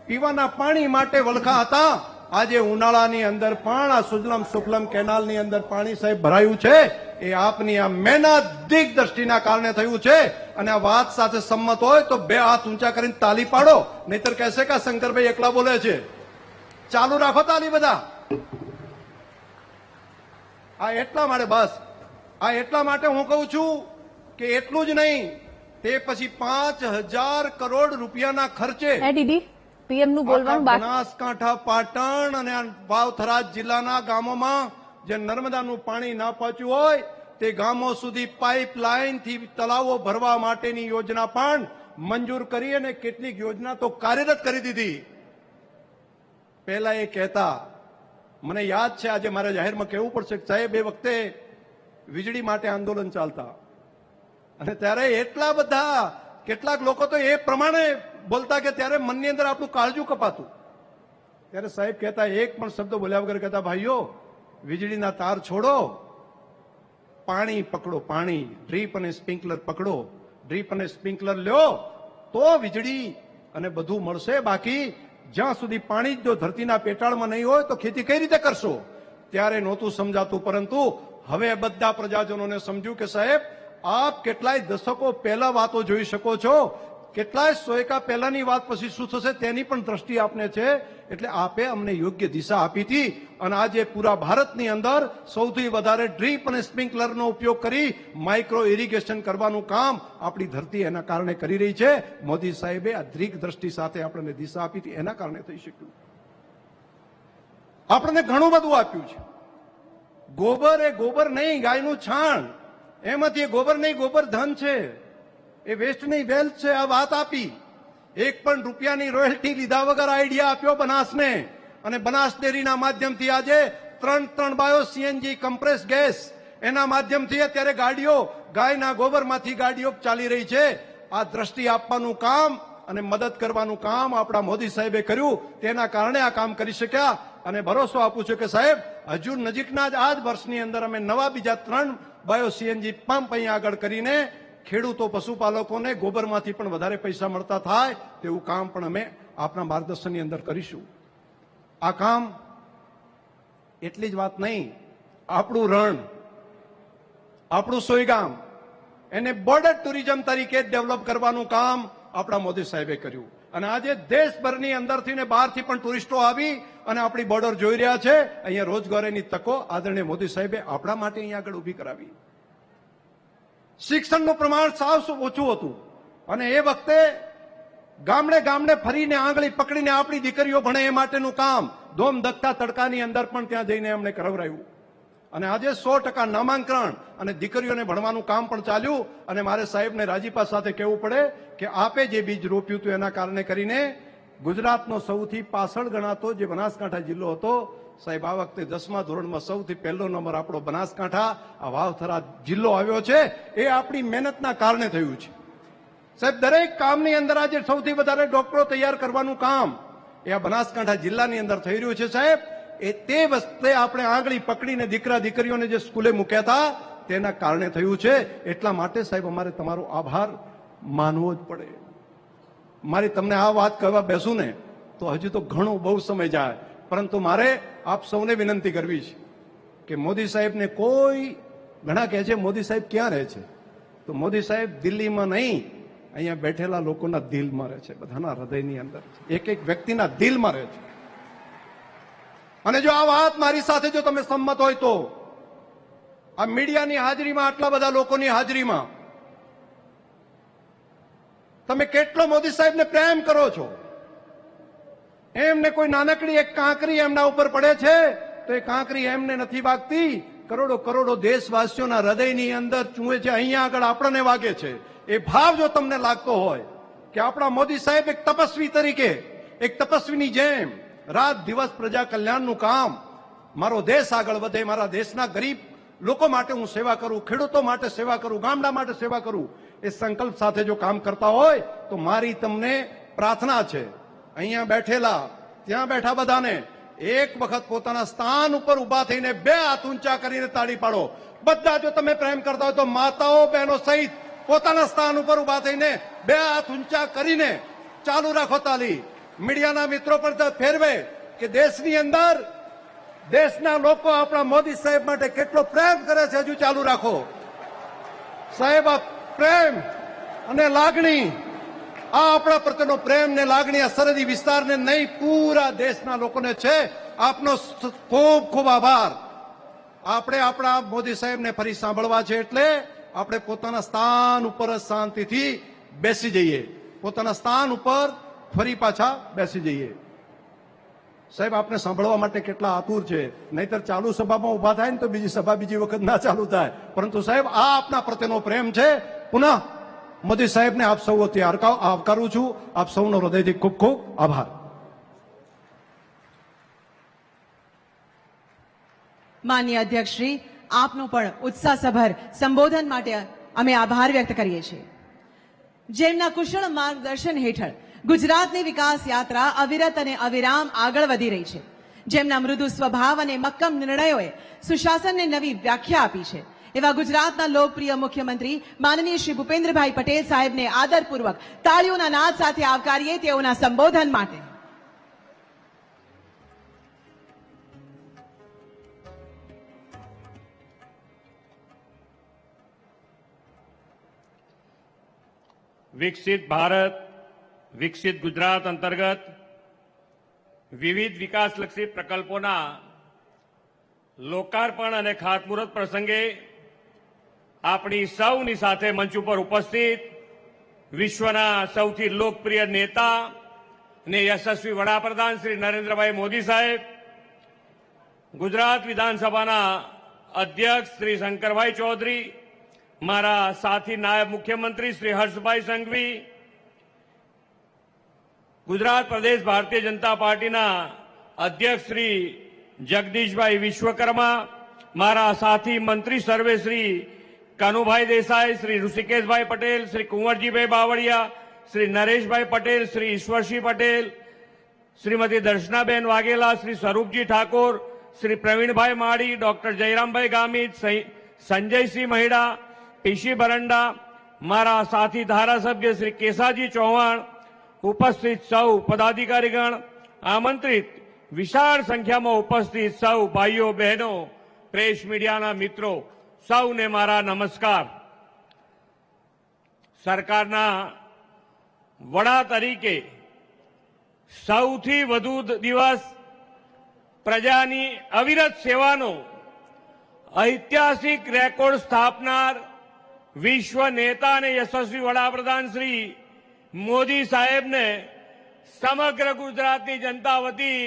પીવાના પાણી માટે વલખા હતા, આજે ઉનાળાની અંદર પણ આ સુજલમ સુફલમ કેનાલની અંદર પાણી સાહેબ ભરાયું છે, એ આપની આ મહેનત દિગ્દ્રષ્ટિના કારણે થયું છે. અને આ વાત સાથે સંમત હોય તો બે હાથ ઊંચા કરીને તાલી પાડો, નહીતર કહેશે કે શંકરભાઈ એકલા બોલે છે. ચાલુ રાખો તાલી બધા. આ એટલા માટે બસ, આ એટલા માટે હું કહું છું કે એટલું જ નહીં, તે પછી 5,000 કરોડ રૂપિયાના ખર્ચે પીએમ નું બોલવાનું બાકી. બનાસકાંઠા, પાટણ અને વાવથરા જિલ્લાના ગામોમાં જે નર્મદાનું પાણી ના પહોંચ્યું હોય તે ગામો સુધી પાઇપલાઇનથી તળાવો ભરવા માટેની યોજના પણ મંજૂર કરી અને કેટલીક યોજના તો કાર્યરત કરી દીધી. પહેલા એ કહેતા, મને યાદ છે, આજે મારે જાહેરમાં કહેવું પડશે કે સાહેબ એ વખતે વીજળી માટે આંદોલન ચાલતા અને ત્યારે એટલા બધા કેટલાક લોકો તો એ પ્રમાણે બોલતા કે ત્યારે મનની અંદર આપણું કાળજું કપાતું. ત્યારે સાહેબ કહેતા, એક પણ શબ્દ બોલ્યા વગર કહેતા, ભાઈઓ વીજળીના તાર છોડો, પાણી પકડો, પાણી ડ્રીપ અને સ્પ્રિંકલર પકડો, ડ્રીપ અને સ્પ્રિંકલર લ્યો તો વીજળી અને બધું મળશે. બાકી જ્યાં સુધી પાણી જો ધરતીના પેટાળમાં નહીં હોય તો ખેતી કઈ રીતે કરશો? ત્યારે નહોતું સમજાતું, પરંતુ હવે બધા પ્રજાજનોને સમજ્યું કે સાહેબ આપ કેટલાય દશકો પહેલા વાતો જોઈ શકો છો, કેટલાય સોયકા પહેલાની વાત પછી શું થશે તેની પણ દ્રષ્ટિ આપને છે. એટલે આપે અમને યોગ્ય દિશા આપી હતી અને આજે પૂરા ભારતની અંદર સૌથી વધારે ડ્રીપ અને સ્પ્રિંકલરનો ઉપયોગ કરી માઇક્રો ઇરિગેશન કરવાનું કામ આપણી ધરતી એના કારણે કરી રહી છે. મોદી સાહેબે આ દ્રીક દ્રષ્ટિ સાથે આપણને દિશા આપી હતી, એના કારણે થઈ શક્યું. આપણને ઘણું બધું આપ્યું છે. ગોબર એ ગોબર નહીં, ગાયનું છાણ, એમાંથી ગોબર નહીં, ગોબર ધન છે, એ વેસ્ટ નહીં વેલ્થ છે. આ વાત આપી, એક પણ રૂપિયાની રોયલ્ટી લીધા વગર આઈડિયા આપ્યો બનાસને, અને બનાસ ડેરીના માધ્યમથી આજે 3 બાયો સીએનજી કમ્પ્રેસ ગેસ એના માધ્યમથી અત્યારે ગાડીઓ ગાયના ગોબરમાંથી ગાડીઓ ચાલી રહી છે. આ દ્રષ્ટિ આપવાનું કામ અને મદદ કરવાનું કામ આપણા મોદી સાહેબે કર્યું, તેના કારણે આ કામ કરી શક્યા. અને ભરોસો આપું છું કે સાહેબ હજુ નજીકના જ આ જ વર્ષની અંદર અમે નવા બીજા 3 બાયો સીએનજી પંપ અહીંયા આગળ કરીને ખેડૂતો, પશુપાલકોને ગોબરમાંથી પણ વધારે પૈસા મળતા થાય તેવું કામ પણ અમે આપના માર્ગદર્શનની અંદર કરીશું. આ કામ એટલી જ વાત નહીં, આપણું રણ, આપણું સોયગામ એને બોર્ડર ટુરિઝમ તરીકે ડેવલપ કરવાનું કામ આપણા મોદી સાહેબે કર્યું. અને આજે દેશભરની અંદરથી ને બહારથી પણ ટુરિસ્ટો આવી અને આપણી બોર્ડર જોઈ રહ્યા છે. અહીંયા રોજગારીની તકો આદરણીય મોદી સાહેબે આપણા માટે અહીંયા આગળ ઉભી કરાવી. શિક્ષણનું પ્રમાણ સાવ ઓછું હતું અને એ વખતે ગામડે ગામડે ફરીને આંગળી પકડીને આપણી દીકરીઓ ભણે એ માટેનું કામ ધોમ ધકતા તડકાની અંદર પણ ત્યાં જઈને અમને કરાવરાયું. અને આજે 100% નામાંકન અને દીકરીઓને ભણવાનું કામ પણ ચાલ્યું. અને મારે સાહેબને રાજીપા સાથે કહેવું પડે કે આપે જે બીજ રોપ્યું હતું એના કારણે કરીને ગુજરાતનો સૌથી પાછળ ગણાતો જે બનાસકાંઠા જિલ્લો હતો, સાહેબ આ વખતે 10મા ધોરણમાં સૌથી પહેલો નંબર આપણો બનાસકાંઠા, આ વાવથરા જિલ્લો આવ્યો છે. એ આપણી મહેનતના કારણે થયું છે. સાહેબ દરેક કામની અંદર આજે સૌથી વધારે ડોક્ટરો તૈયાર કરવાનું કામ એ આ બનાસકાંઠા જિલ્લાની અંદર થઈ રહ્યું છે. સાહેબ એ તે વખતે આપણે આંગળી પકડીને દીકરા દીકરીઓને જે સ્કૂલે મૂક્યા હતા તેના કારણે થયું છે. એટલા માટે સાહેબ અમારે તમારો આભાર માનવો જ પડે. મારી તમને આ વાત કરવા બેસું ને તો હજુ તો ઘણો બહુ સમય જાય, પરંતુ મારે આપ સૌને વિનંતી કરવી છે કે મોદી સાહેબને કોઈ, ઘણા કહે છે મોદી સાહેબ ક્યાં રહે છે, તો મોદી સાહેબ દિલ્હીમાં નહીં, અહીંયા બેઠેલા લોકોના દિલમાં રહે છે, બધાના હૃદયની અંદર, એક એક વ્યક્તિના દિલમાં રહે છે. અને જો આ વાત મારી સાથે જો તમે સંમત હોય તો આ મીડિયાની હાજરીમાં, આટલા બધા લોકોની હાજરીમાં તમે કેટલો મોદી સાહેબને પ્રેમ કરો છો. એમને કોઈ નાનકડી એક કાંકરી એમના ઉપર પડે છે તો એ કાંકરી એમને નથી વાગતી, કરોડો કરોડો દેશવાસીઓના હૃદયની અંદર ચૂંટે છે, અહીંયા આગળ આપણને વાગે છે. એ ભાવ જો તમને લાગતો હોય કે આપણા મોદી સાહેબ એક તપસ્વી તરીકે, એક તપસ્વીની જેમ રાત દિવસ પ્રજા કલ્યાણનું કામ, મારો દેશ આગળ વધે, મારા દેશના ગરીબ લોકો માટે હું સેવા કરું, ખેડૂતો માટે સેવા કરું, ગામડા માટે સેવા કરું, એ સંકલ્પ સાથે જો કામ કરતા હોય તો મારી તમને પ્રાર્થના છે, અહીંયા બેઠેલા ત્યાં બેઠા બધાને એક વખત પોતાના સ્થાન ઉપર ઉભા થઈને 2 હાથ ઊંચા કરીને તાળી પાડો. બધા જો તમે પ્રેમ કરતા હોય તો માતાઓ બહેનો સહિત પોતાના સ્થાન ઉપર ઉભા થઈને 2 હાથ ઊંચા કરીને ચાલુ રાખો તાળી. મીડિયાના મિત્રો પર ફેરવે કે દેશની અંદર દેશના લોકો આપણા મોદી સાહેબ માટે કેટલો પ્રેમ કરે છે, હજુ ચાલુ રાખો સાહેબ. આ પ્રેમ અને લાગણી, આ આપણા પ્રત્યેનો પ્રેમ ને લાગણી આ સરહદી વિસ્તારને નહીં, પૂરા દેશના લોકોને છે. આપનો ખૂબ ખૂબ આભાર. આપણે આપણા મોદી સાહેબને ફરી સાંભળવા છે, એટલે આપણે પોતાના સ્થાન ઉપર જ શાંતિથી બેસી જઈએ, પોતાના સ્થાન ઉપર ફરી પાછા બેસી જઈએ. સાહેબ આપને સાંભળવા માટે કેટલા આતુર છે, નહીતર ચાલુ સભામાં ઉભા થાય ને તો બીજી સભા બીજી વખત ના ચાલુ થાય. પરંતુ સાહેબ આ આપના પ્રત્યેનો પ્રેમ છે. પુનઃ મોદી સાહેબને આપ સૌ વતી આવકારું છું. આપ સૌનો હૃદયથી ખૂબ ખૂબ આભાર. માનનીય અધ્યક્ષશ્રી, આપનું પણ ઉત્સાહસભર સંબોધન માટે અમે આભાર વ્યક્ત કરીએ છીએ. જેમના કુશળ માર્ગદર્શન હેઠળ ગુજરાતની વિકાસ યાત્રા અવિરત અને અવિરામ આગળ વધી રહી છે, જેમના મૃદુ સ્વભાવ અને મક્કમ નિર્ણયોએ સુશાસનને નવી વ્યાખ્યા આપી છે, એવા ગુજરાતના લોકપ્રિય મુખ્યમંત્રી માનનીય શ્રી ભૂપેન્દ્રભાઈ પટેલ સાહેબને આદરપૂર્વક તાળીઓના નાદ સાથે આવકારીએ તેઓના સંબોધન માટે. વિકસિત ભારત વિકસિત ગુજરાત અંતર્ગત વિવિધ વિકાસલક્ષી પ્રકલ્પોના લોકાર્પણ અને ખાતમુહૂર્ત પ્રસંગે આપણી સૌની સાથે મંચ ઉપર ઉપસ્થિત વિશ્વના સૌથી લોકપ્રિય નેતા અને યશસ્વી વડાપ્રધાન શ્રી નરેન્દ્રભાઈ મોદી સાહેબ, ગુજરાત વિધાનસભાના અધ્યક્ષ શ્રી શંકરભાઈ ચૌધરી, મારા સાથી નાયબ મુખ્યમંત્રી શ્રી હર્ષભાઈ સંઘવી, ગુજરાત પ્રદેશ ભારતીય જનતા પાર્ટીના અધ્યક્ષ શ્રી જગદીશભાઈ વિશ્વકર્મા, મારા સાથી મંત્રી સર્વે શ્રી કાનુભાઈ દેસાઈ, શ્રી ઋષિકેશભાઈ પટેલ, શ્રી કુંવરજીભાઈ બાવળિયા, શ્રી નરેશભાઈ પટેલ, શ્રી ઈશ્વરસિંહ પટેલ, શ્રીમતી દર્શનાબેન વાઘેલા, શ્રી સ્વરૂપજી ઠાકોર, શ્રી પ્રવીણભાઈ માળી, ડોક્ટર જયરામભાઈ ગામિત, સંજયસિંહ મહિડા, પીસી બરંડા, મારા સાથી ધારાસભ્ય શ્રી કેસાજી ચૌહાણ, ઉપસ્થિત સૌ પદાધિકારીગણ, આમંત્રિત વિશાળ સંખ્યામાં ઉપસ્થિત સૌ ભાઈઓ બહેનો, પ્રેસ મીડિયાના મિત્રો, સૌને મારા નમસ્કાર. સરકારના વડા તરીકે સૌથી વધુ દિવસ પ્રજાની અવિરત સેવાનો ઐતિહાસિક રેકોર્ડ સ્થાપનાર વિશ્વ નેતા અને યશસ્વી વડાપ્રધાન શ્રી મોદી સાહેબને સમગ્ર ગુજરાતની જનતા વતી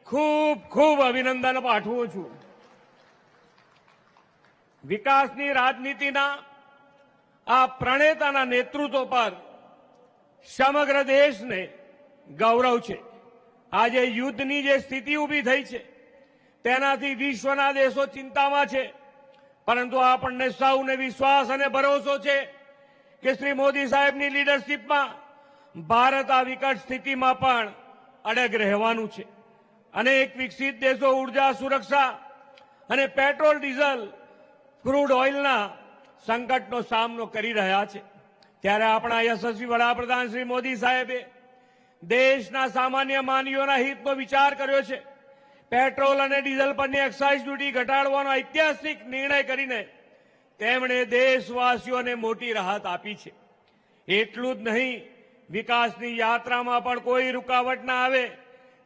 ખૂબ ખૂબ અભિનંદન પાઠવું છું. વિકાસની રાજનીતિના આ પ્રણેતાના નેતૃત્વ પર સમગ્ર દેશને ગૌરવ છે. આજે યુદ્ધની જે સ્થિતિ ઊભી થઈ છે તેનાથી વિશ્વના દેશો ચિંતામાં છે, પરંતુ આપણને સૌને વિશ્વાસ અને ભરોસો છે કે શ્રી મોદી સાહેબની લીડરશીપમાં ભારત આ વિકટ સ્થિતિમાં પણ અડગ રહેવાનું છે. અનેક વિકસિત દેશો ઉર્જા સુરક્ષા અને પેટ્રોલ ડીઝલ ક્રૂડ ઓઇલના સંકટનો સામનો કરી રહ્યા છે, ત્યારે આપણા યશસ્વી વડાપ્રધાન શ્રી મોદી સાહેબે દેશના સામાન્ય માનવીઓના હિતનો વિચાર કર્યો છે. પેટ્રોલ અને ડીઝલ પરની એક્સાઇઝ ડ્યુટી ઘટાડવાનો ઐતિહાસિક નિર્ણય કરીને તેમણે દેશવાસીઓને મોટી રાહત આપી છે. એટલું જ નહીં, વિકાસની યાત્રામાં પણ કોઈ રૂકાવટ ના આવે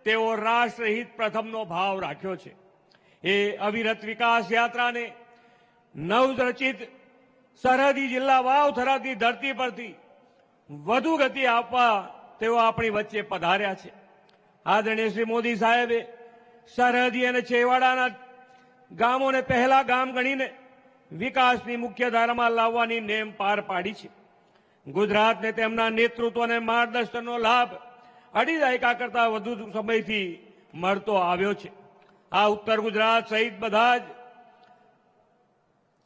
તેવો રાષ્ટ્રહિત પ્રથમનો ભાવ રાખ્યો છે. એ અવિરત વિકાસ યાત્રાને નવરચિત સરહદી જિલ્લા વાવ-થરાદની ધરતી પરથી વધુ ગતિ આપવા તેઓ આપણી વચ્ચે પધાર્યા છે. આદરણીય શ્રી મોદી સાહેબે સરહદી અને છેવાડાના ગામોને પહેલા ગામ ગણીને વિકાસની મુખ્ય ધારામાં લાવવાની નેમ પાર પાડી છે. ગુજરાતને તેમના નેતૃત્વ અને માર્ગદર્શનનો લાભ અઢી દાયકા કરતા વધુ સમયથી મળતો આવ્યો છે. આ ઉત્તર ગુજરાત સહિત બધા જ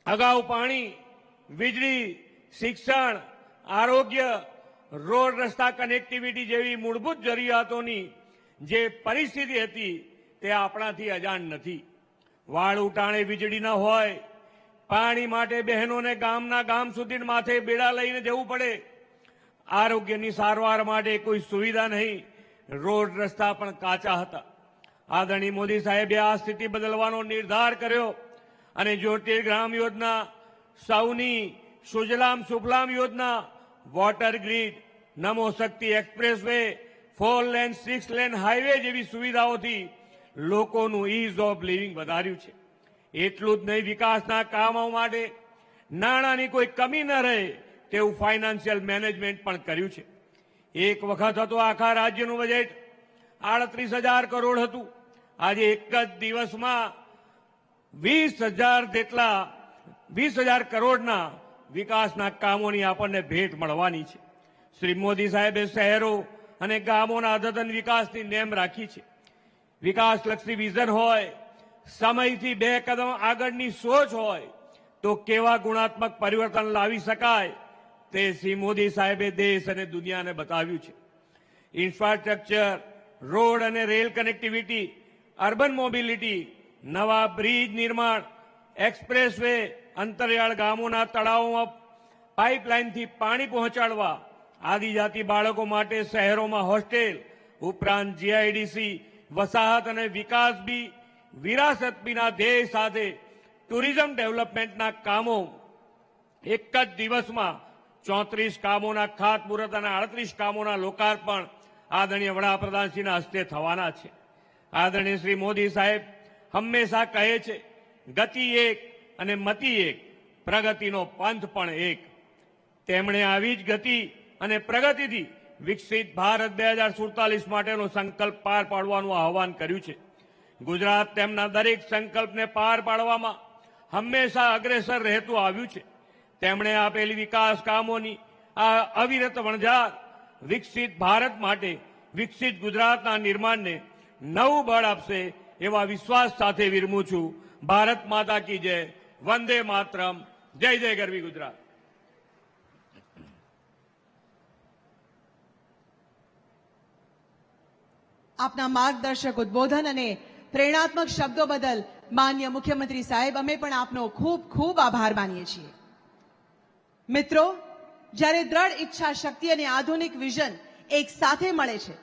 અગાઉ પાણી, વીજળી, શિક્ષણ, આરોગ્ય, રોડ રસ્તા કનેક્ટિવિટી જેવી મૂળભૂત જરૂરિયાતોની જે પરિસ્થિતિ હતી તે આપણાથી અજાણ નથી. વાળ ઉટાણે વીજળી ન હોય, પાણી માટે બહેનોને ગામના ગામ સુધી માથે બેડા લઈને જવું પડે, આરોગ્યની સારવાર માટે કોઈ સુવિધા નહીં, રોડ રસ્તા પણ કાચા હતા. આદરણીય મોદી સાહેબે આ સ્થિતિ બદલવાનો નિર્ધાર કર્યો અને જ્યોતિર્ગ્રામ યોજના, સૌની સુજલામ સુફલામ યોજના, વોટર ગ્રીડ, નમો શક્તિ એક્સપ્રેસવે, 4 લેન 6 લેન હાઈવે જેવી સુવિધાઓથી લોકોનું ઇઝ ઓફ લિવિંગ વધાર્યું છે. એટલું જ નહીં, વિકાસના કામો માટે નાણાંની કોઈ કમી ન રહે તેવું ફાઇનાન્શિયલ મેનેજમેન્ટ પણ કર્યું છે. એક વખત હતો આખા રાજ્યનું બજેટ 38,000 કરોડ હતું. આજે એક જ દિવસમાં 20,000 કરોડના વિકાસના કામોની આપણને ભેટ મળવાની છે. શ્રી મોદી સાહેબે શહેરો અને ગામોના અદ્યતન વિકાસની નેમ રાખી છે. વિકાસલક્ષી વિઝન હોય, સમયથી 2 કદમ આગળની સોચ હોય તો કેવા ગુણાત્મક પરિવર્તન લાવી શકાય તે શ્રી મોદી સાહેબે દેશ અને દુનિયાને બતાવ્યું છે. ઇન્ફ્રાસ્ટ્રક્ચર, રોડ અને રેલ કનેક્ટિવિટી, અર્બન મોબિલિટી, નવા બ્રિજ નિર્માણ, એક્સપ્રેસવે, અંતરિયાળ ગામોના તળાવોમાં પાઇપલાઇનથી પાણી પહોંચાડવા, આદિજાતિ બાળકો માટે શહેરોમાં હોસ્ટેલ, ઉપરાંત જીઆઈડીસી, વસાહત અને વિકાસ બી, વિરાસત બીના ધ્યેય સાથે ટુરિઝમ ડેવલપમેન્ટના કામો એક જ દિવસમાં 34 કામોના ખાતમુહૂર્ત અને 38 કામોના લોકાર્પણ આદરણીય વડાપ્રધાનશ્રીના હસ્તે થવાના છે. આદરણીય શ્રી મોદી સાહેબ હંમેશા કહે છે, ગતિ એક અને મતિ એક, પ્રગતિનો પંથ પણ એક. તેમણે આવી જ ગતિ અને પ્રગતિથી વિકસિત ભારત 2047 માટેનો સંકલ્પ પાર પાડવાનું આહવાન કર્યું છે. ગુજરાત તેમના દરેક સંકલ્પને પાર પાડવામાં હંમેશા અગ્રેસર રહેતું આવ્યું છે. તેમણે આપેલી વિકાસ કામોની આ અવિરત વણઝાર વિકસિત ભારત માટે, વિકસિત ગુજરાતના નિર્માણને નવું બળ આપશે એવા વિશ્વાસ સાથે વિરમું છું. ભારત માતા કી જય, વંદે માતરમ, જય જય ગરવી ગુજરાત. આપના માર્ગદર્શક ઉદ્બોધન અને પ્રેરણાત્મક શબ્દો બદલ માન્ય મુખ્યમંત્રી સાહેબ, અમે પણ આપનો ખૂબ ખૂબ આભાર માનીએ છીએ. મિત્રો, જ્યારે દ્રઢ ઈચ્છા શક્તિ અને આધુનિક વિઝન એક સાથે મળે છે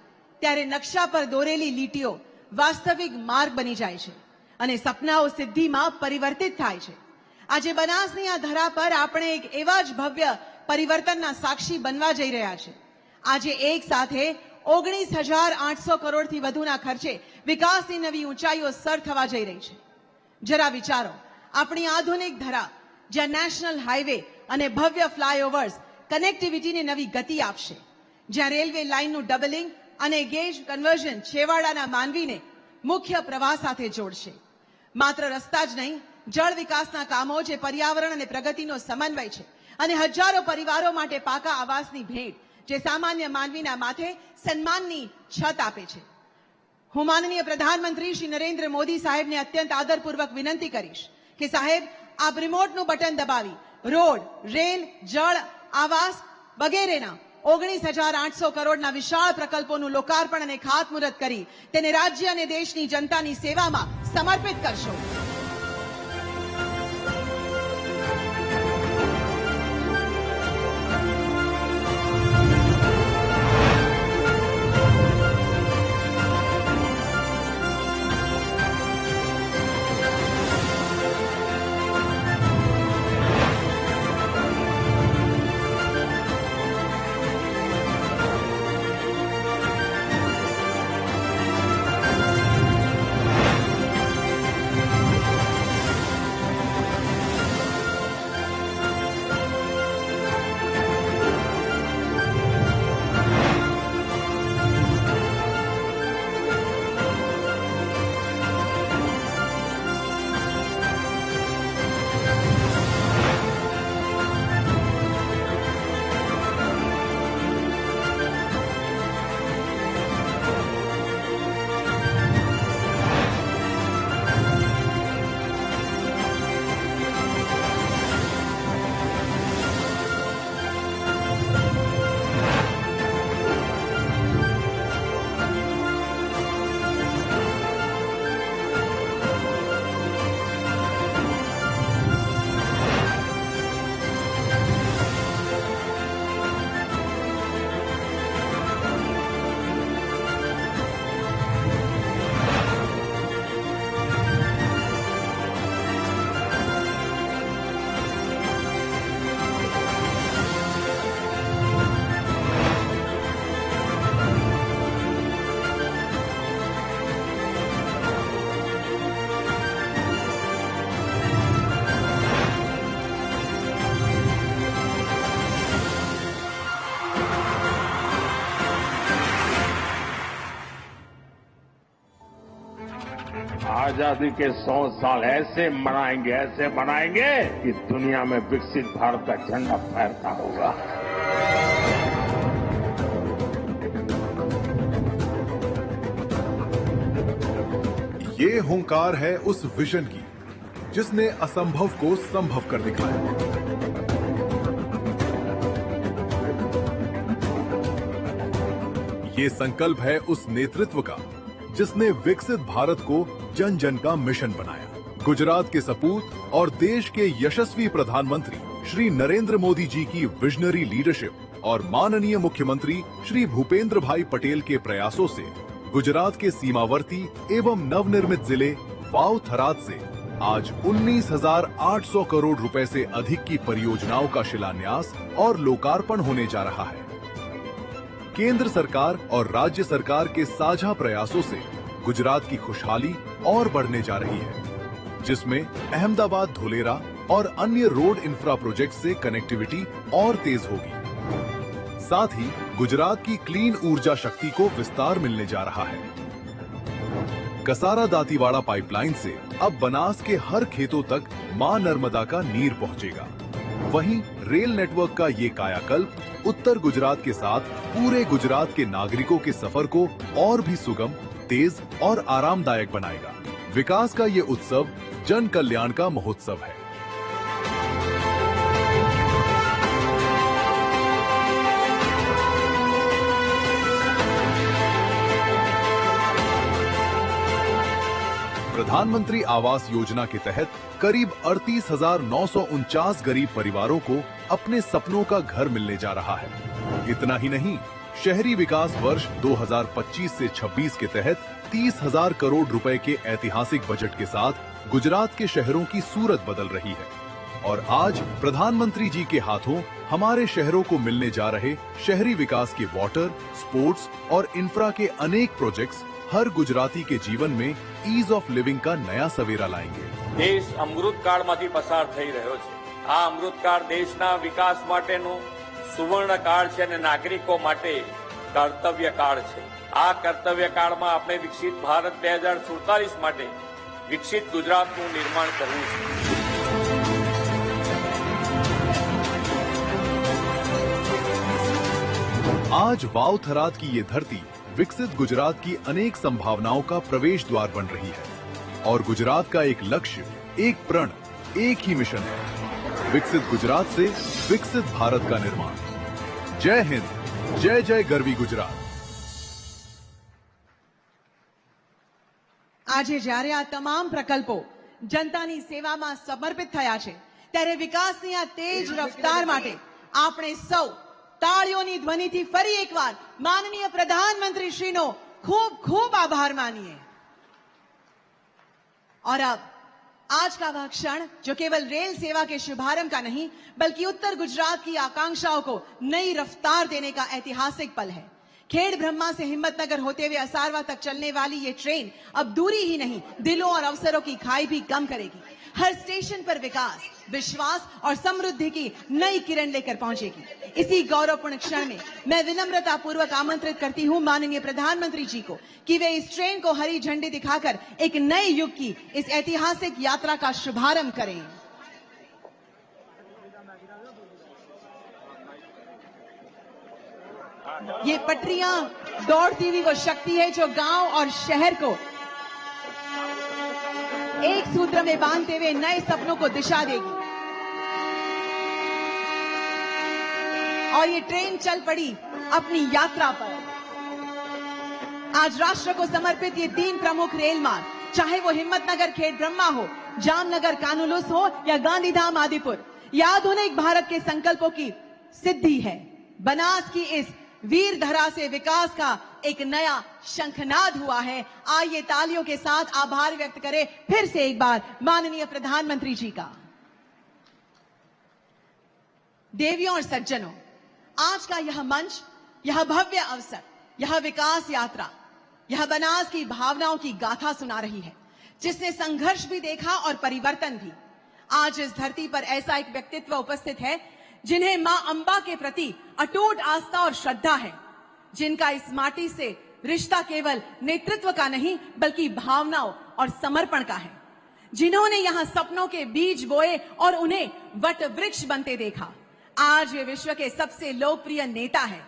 ત્યારે નકશા પર દોરેલી લીટીઓ વાસ્તવિક માર્ગ બની જાય છે અને સપનાઓ સિદ્ધિમાં પરિવર્તિત થાય છે. આજે બનાસની આ ધરા પર આપણે એક એવા જ ભવ્ય પરિવર્તનના સાક્ષી બનવા જઈ રહ્યા છે. આજે એક સાથે 19,800 કરોડથી વધુના ખર્ચે વિકાસની નવી ઊંચાઈઓ સર થવા જઈ રહી છે. જરા વિચારો, આપણી આધુનિક ધરા જ્યાં નેશનલ હાઈવે અને ભવ્ય ફ્લાયઓવર્સ કનેક્ટિવિટીને નવી ગતિ આપશે, જ્યાં રેલવે લાઇનનું ડબલિંગ અને ગેજ કન્વર્ઝન છેવાડાના માનવીને મુખ્ય પ્રવાહ સાથે જોડશે. માત્ર રસ્તા જ નહીં, જળ વિકાસના કામો જે પર્યાવરણ અને પ્રગતિનો સમન્વય છે અને હજારો પરિવારો માટે પાકા આવાસની ભેટ જે સામાન્ય માનવીના માથે સન્માનની છત આપે છે. હું માનનીય પ્રધાનમંત્રી શ્રી નરેન્દ્ર મોદી સાહેબને અત્યંત આદરપૂર્વક વિનંતી કરીશ કે સાહેબ, આપ રિમોટનું બટન દબાવી રોડ, રેલ, જળ, આવાસ વગેરેના 19,800 કરોડના વિશાળ પ્રકલ્પોનું લોકાર્પણ અને ખાતમુહૂર્ત કરી તેને રાજ્ય અને દેશની જનતાની સેવામાં સમર્પિત કરશો. आजादी के 100 साल ऐसे मनाएंगे कि दुनिया में विकसित भारत का झंडा फहरता होगा। ये हुंकार है उस विजन की जिसने असंभव को संभव कर दिखाया। ये संकल्प है उस नेतृत्व का जिसने विकसित भारत को जन जन का मिशन बनाया। गुजरात के सपूत और देश के यशस्वी प्रधानमंत्री श्री नरेंद्र मोदी जी की विजनरी लीडरशिप और माननीय मुख्यमंत्री श्री भूपेंद्र भाई पटेल के प्रयासों से गुजरात के सीमावर्ती एवं नवनिर्मित जिले वाव थराद से आज 19,800 करोड़ रुपए से अधिक की परियोजनाओं का शिलान्यास और लोकार्पण होने जा रहा है। केंद्र सरकार और राज्य सरकार के साझा प्रयासों से गुजरात की खुशहाली और बढ़ने जा रही है, जिसमें अहमदाबाद धोलेरा और अन्य रोड इंफ्रा प्रोजेक्ट से कनेक्टिविटी और तेज होगी। साथ ही गुजरात की क्लीन ऊर्जा शक्ति को विस्तार मिलने जा रहा है। कसारा दातीवाड़ा पाइपलाइन से अब बनास के हर खेतों तक मां नर्मदा का नीर पहुंचेगा। वहीं रेल नेटवर्क का ये कायाकल्प उत्तर गुजरात के साथ पूरे गुजरात के नागरिकों के सफर को और भी सुगम, तेज और आरामदायक बनाएगा। विकास का ये उत्सव जन कल्याण का महोत्सव है। प्रधानमंत्री आवास योजना के तहत करीब 38,949 गरीब परिवारों को अपने सपनों का घर मिलने जा रहा है। इतना ही नहीं, शहरी विकास वर्ष 2025 से 26 के तहत 30,000 करोड़ रुपए के ऐतिहासिक बजट के साथ गुजरात के शहरों की सूरत बदल रही है। और आज प्रधानमंत्री जी के हाथों हमारे शहरों को मिलने जा रहे शहरी विकास के वाटर, स्पोर्ट्स और इंफ्रा के अनेक प्रोजेक्ट्स हर गुजराती के जीवन में ईज ऑफ लिविंग का नया सवेरा लाएंगे। देश अमृतकाळमांथी पसार થઈ રહ્યો છે। આ અમૃતકાળ દેશના વિકાસ માટેનો સુવર્ણકાળ છે અને નાગરિકો માટે કર્તવ્યકાળ છે। આ કર્તવ્યકાળમાં આપણે વિકસિત ભારત 2047 માટે વિકસિત ગુજરાતનું નિર્માણ કરવું છે। आज वाव थराद की ये धरती विकसित गुजरात की अनेक संभावनाओं का प्रवेश द्वार बन रही है और गुजरात का एक लक्ष्य, एक प्रण, एक ही मिशन है, विकसित गुजरात से विकसित भारत का निर्माण। जय हिंद, जय जय गरवी गुजरात। આજે જ્યારે આ તમામ પ્રકલ્પો જનતાની સેવામાં સમર્પિત થયા છે, ત્યારે વિકાસની આ તેજ રફતાર માટે આપણે સૌ તાળીઓની ધ્વનિથી ફરી એકવાર માનનીય પ્રધાનમંત્રી શ્રીનો ખૂબ ખૂબ આભાર માનીએ। और अब आज का वह क्षण जो केवल रेल सेवा के शुभारंभ का नहीं बल्कि उत्तर गुजरात की आकांक्षाओं को नई रफ्तार देने का ऐतिहासिक पल है। खेड़ ब्रह्मा से हिम्मतनगर होते हुए असारवा तक चलने वाली ये ट्रेन अब दूरी ही नहीं, दिलों और अवसरों की खाई भी कम करेगी। हर स्टेशन पर विकास, विश्वास और समृद्धि की नई किरण लेकर पहुंचेगी। इसी गौरवपूर्ण क्षण में मैं विनम्रता पूर्वक आमंत्रित करती हूं माननीय प्रधानमंत्री जी को कि वे इस ट्रेन को हरी झंडी दिखाकर एक नए युग की इस ऐतिहासिक यात्रा का शुभारंभ करें। ये पटरियां दौड़ती हुई वो शक्ति है जो गांव और शहर को एक सूत्र में बांधते हुए नए सपनों को दिशा देगी। और ये ट्रेन चल पड़ी अपनी यात्रा पर। आज राष्ट्र को समर्पित ये 3 प्रमुख रेल मार्ग, चाहे वो हिम्मतनगर खेड़ ब्रह्मा हो, जामनगर कानूलुस हो या गांधीधाम आदिपुर, ये आधुनिक भारत के संकल्पों की सिद्धि है। बनास की इस वीर धरा से विकास का एक नया शंखनाद हुआ है। आइए तालियों के साथ आभार व्यक्त करें फिर से एक बार माननीय प्रधानमंत्री जी का। देवियों और सज्जनों, आज का यह मंच, यह भव्य अवसर, यह विकास यात्रा, यह बनास की भावनाओं की गाथा सुना रही है, जिसने संघर्ष भी देखा और परिवर्तन भी। आज इस धरती पर ऐसा एक व्यक्तित्व उपस्थित है जिन्हें मां अंबा के प्रति अटूट आस्था और श्रद्धा है, जिनका इस माटी से रिश्ता केवल नेतृत्व का नहीं बल्कि भावनाओं और समर्पण का है। जिन्होंने यहां सपनों के बीज बोए और उन्हें वट वृक्ष बनते देखा, आज वे विश्व के सबसे लोकप्रिय नेता हैं।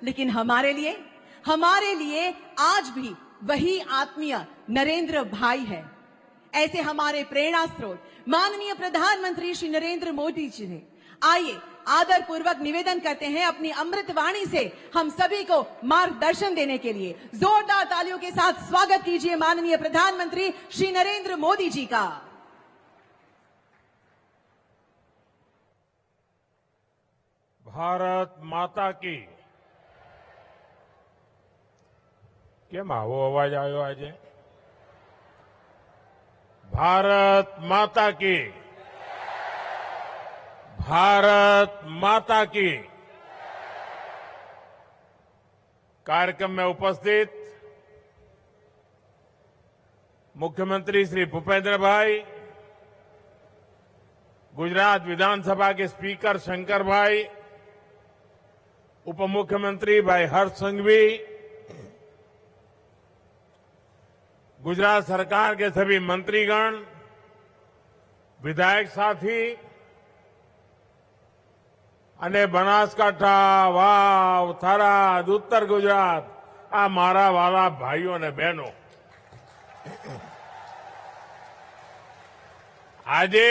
लेकिन हमारे लिए आज भी वही आत्मीय नरेंद्र भाई है। ऐसे हमारे प्रेरणा स्रोत माननीय प्रधानमंत्री श्री नरेंद्र मोदी जी ने, आइए आदर पूर्वक निवेदन करते हैं अपनी अमृत वाणी से हम सभी को मार्गदर्शन देने के लिए। जोरदार तालियों के साथ स्वागत कीजिए माननीय प्रधानमंत्री श्री नरेंद्र मोदी जी का। भारत माता की કેમ આવો અવાજ આવ્યો આજે? ભારત માતા की, भारत माता की। कार्यक्रम में उपस्थित मुख्यमंत्री श्री भूपेंद्र भाई, गुजरात विधानसभा के स्पीकर शंकर भाई, उप मुख्यमंत्री भाई हर्ष संघवी, गुजरात सरकार के सभी मंत्रीगण, विधायक साथी અને બનાસકાંઠા, વાવ, થરાદ, ઉત્તર ગુજરાત, આ મારા વાલા ભાઈઓ અને બહેનો, આજે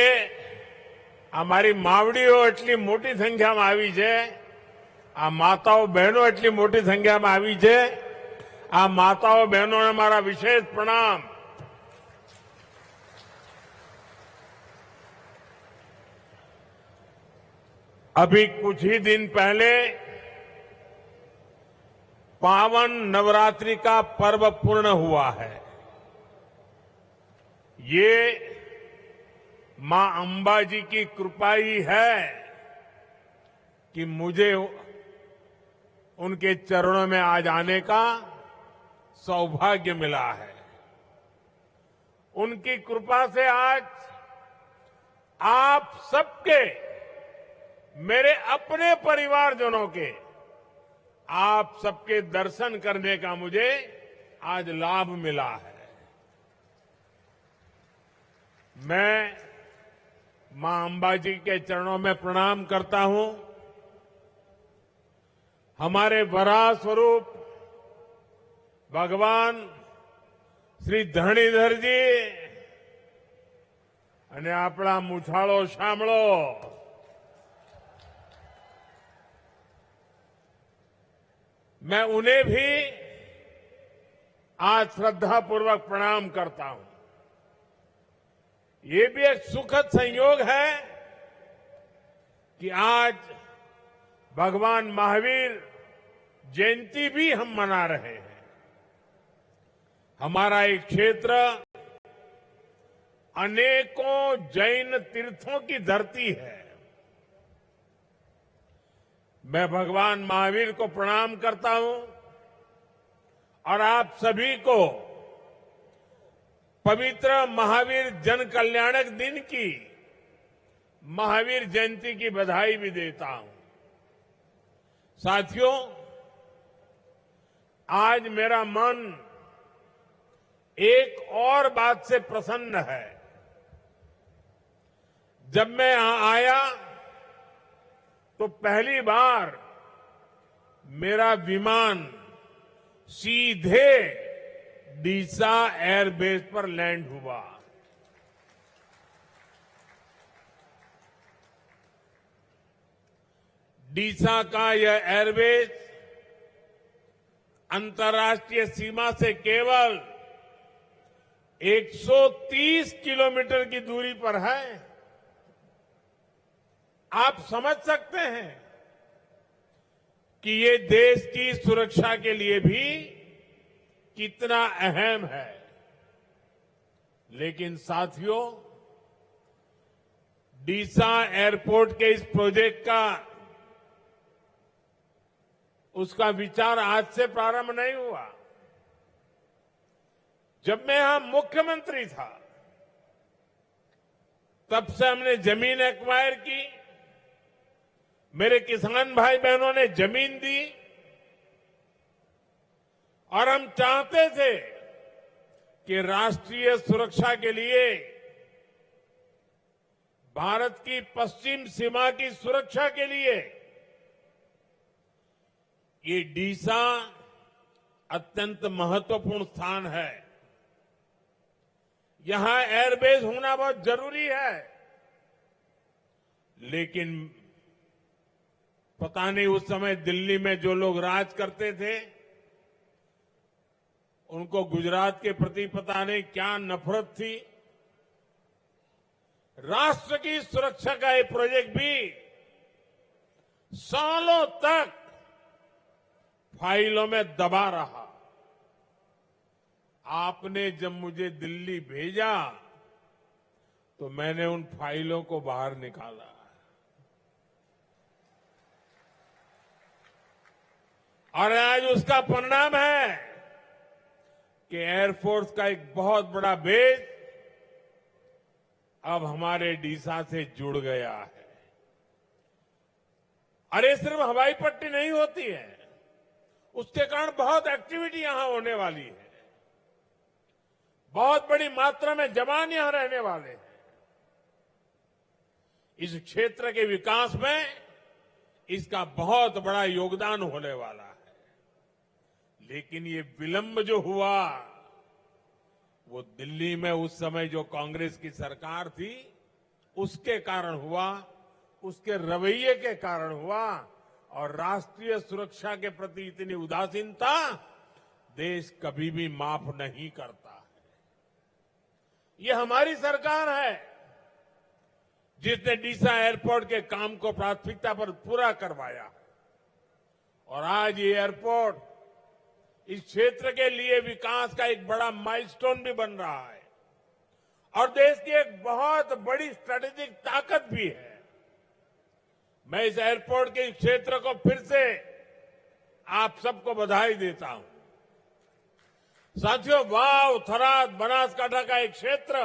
આ મારી માવડીઓ એટલી મોટી સંખ્યામાં આવી છે, આ માતાઓ બહેનો એટલી મોટી સંખ્યામાં આવી છે, આ માતાઓ બહેનોને મારા વિશેષ પ્રણામ। अभी कुछ ही दिन पहले पावन नवरात्रि का पर्व पूर्ण हुआ है। ये मां अंबा जी की कृपा ही है कि मुझे उनके चरणों में आज आने का सौभाग्य मिला है। उनकी कृपा से आज आप सबके, मेरे अपने परिवारजनों के, आप सबके दर्शन करने का मुझे आज लाभ मिला है। मैं मां अंबा जी के चरणों में प्रणाम करता हूं। हमारे वराह स्वरूप भगवान श्री धरणीधर जी અને આપણા મૂછાળો શામળો मैं उन्हें भी आज श्रद्धापूर्वक प्रणाम करता हूं। ये भी एक सुखद संयोग है कि आज भगवान महावीर जयंती भी हम मना रहे हैं। हमारा एक क्षेत्र अनेकों जैन तीर्थों की धरती है। मैं भगवान महावीर को प्रणाम करता हूं और आप सभी को पवित्र महावीर जन कल्याणक दिन की महावीर जयंती की बधाई भी देता हूं। साथियों, आज मेरा मन एक और बात से प्रसन्न है। जब मैं यहां आया तो पहली बार मेरा विमान सीधे डीसा एयरबेस पर लैंड हुआ। डीसा का यह एयरबेस अंतर्राष्ट्रीय सीमा से केवल 130 किलोमीटर की दूरी पर है। आप समझ सकते हैं कि ये देश की सुरक्षा के लिए भी कितना अहम है। लेकिन साथियों, डीसा एयरपोर्ट के इस प्रोजेक्ट का उसका विचार आज से प्रारंभ नहीं हुआ। जब मैं यहां मुख्यमंत्री था तब से हमने जमीन एक्वायर की, मेरे किसान भाई बहनों ने जमीन दी और हम चाहते थे कि राष्ट्रीय सुरक्षा के लिए, भारत की पश्चिम सीमा की सुरक्षा के लिए ये डीसा अत्यंत महत्वपूर्ण स्थान है। यहां एयरबेस होना बहुत जरूरी है, लेकिन पता नहीं उस समय दिल्ली में जो लोग राज करते थे उनको गुजरात के प्रति पता नहीं क्या नफरत थी। राष्ट्र की सुरक्षा का ये प्रोजेक्ट भी सालों तक फाइलों में दबा रहा। आपने जब मुझे दिल्ली भेजा तो मैंने उन फाइलों को बाहर निकाला। और आज उसका परिणाम है कि एयरफोर्स का एक बहुत बड़ा बेस अब हमारे डीसा से जुड़ गया है। अरे सिर्फ हवाई पट्टी नहीं होती है, उसके कारण बहुत एक्टिविटी यहां होने वाली है। बहुत बड़ी मात्रा में जवान यहां रहने वाले हैं। इस क्षेत्र के विकास में इसका बहुत बड़ा योगदान होने वाला है। लेकिन ये विलंब जो हुआ वो दिल्ली में उस समय जो कांग्रेस की सरकार थी उसके कारण हुआ, उसके रवैये के कारण हुआ। और राष्ट्रीय सुरक्षा के प्रति इतनी उदासीनता देश कभी भी माफ नहीं करता है। ये हमारी सरकार है जिसने डीसा एयरपोर्ट के काम को प्राथमिकता पर पूरा करवाया। और आज ये एयरपोर्ट इस क्षेत्र के लिए विकास का एक बड़ा माइलस्टोन भी बन रहा है और देश की एक बहुत बड़ी स्ट्रेटेजिक ताकत भी है। मैं इस एयरपोर्ट के इस क्षेत्र को फिर से आप सबको बधाई देता हूं। साथियों, वाव, थराद, बनासकांठा का एक क्षेत्र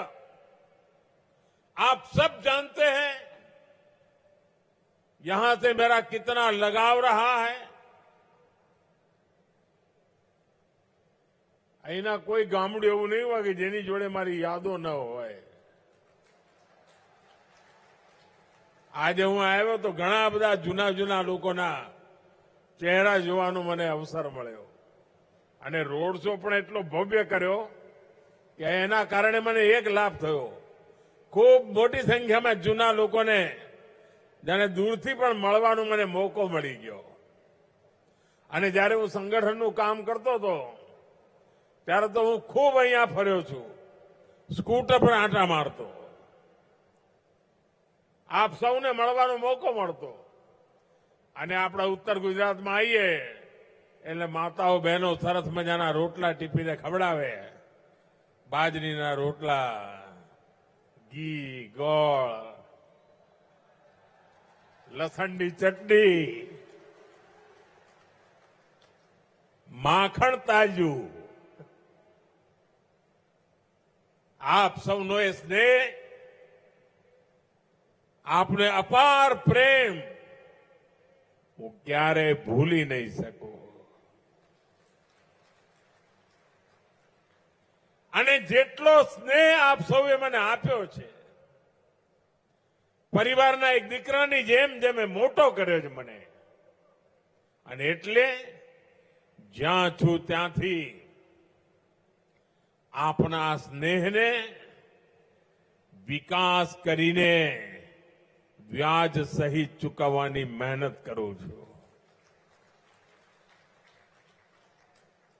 आप सब जानते हैं यहां से मेरा कितना लगाव रहा है। અહીંના કોઈ ગામડું એવું નહીં હોય કે જેની જોડે મારી યાદો ન હોય। આજે હું આવ્યો તો ઘણા બધા જૂના જૂના લોકોના ચહેરા જોવાનો મને અવસર મળ્યો અને રોડ શો પણ એટલો ભવ્ય કર્યો કે એના કારણે મને એક લાભ થયો। ખૂબ મોટી સંખ્યામાં જૂના લોકોને જાણે દૂરથી પણ મળવાનો મને મોકો મળી ગયો। અને જ્યારે હું સંગઠનનું કામ કરતો હતો ત્યારે તો હું ખૂબ અહીંયા ફર્યો છું, સ્કૂટર પર આંટા મારતો, આપ સૌને મળવાનો મોકો મળતો। અને આપણા ઉત્તર ગુજરાતમાં આવીએ એટલે માતાઓ બહેનો સરસ મજાના રોટલા ટીપીને ખવડાવે। બાજરીના રોટલા, ઘી, ગોળ, લસણની ચટણી, માખણ તાજું। आप सबनो ये स्नेह, आपने अपार प्रेम वो क्यारे भूली नहीं सको। અને જેટલો સ્નેહ આપ સૌએ મને આપ્યો છે, પરિવારના એક દીકરાની જેમ જેમ મોટો કર્યો છે મને, અને એટલે જ્યાં છું ત્યાંથી આપના સ્નેહને વિકાસ કરીને વ્યાજ સહિત ચૂકવવાની મહેનત કરું છું।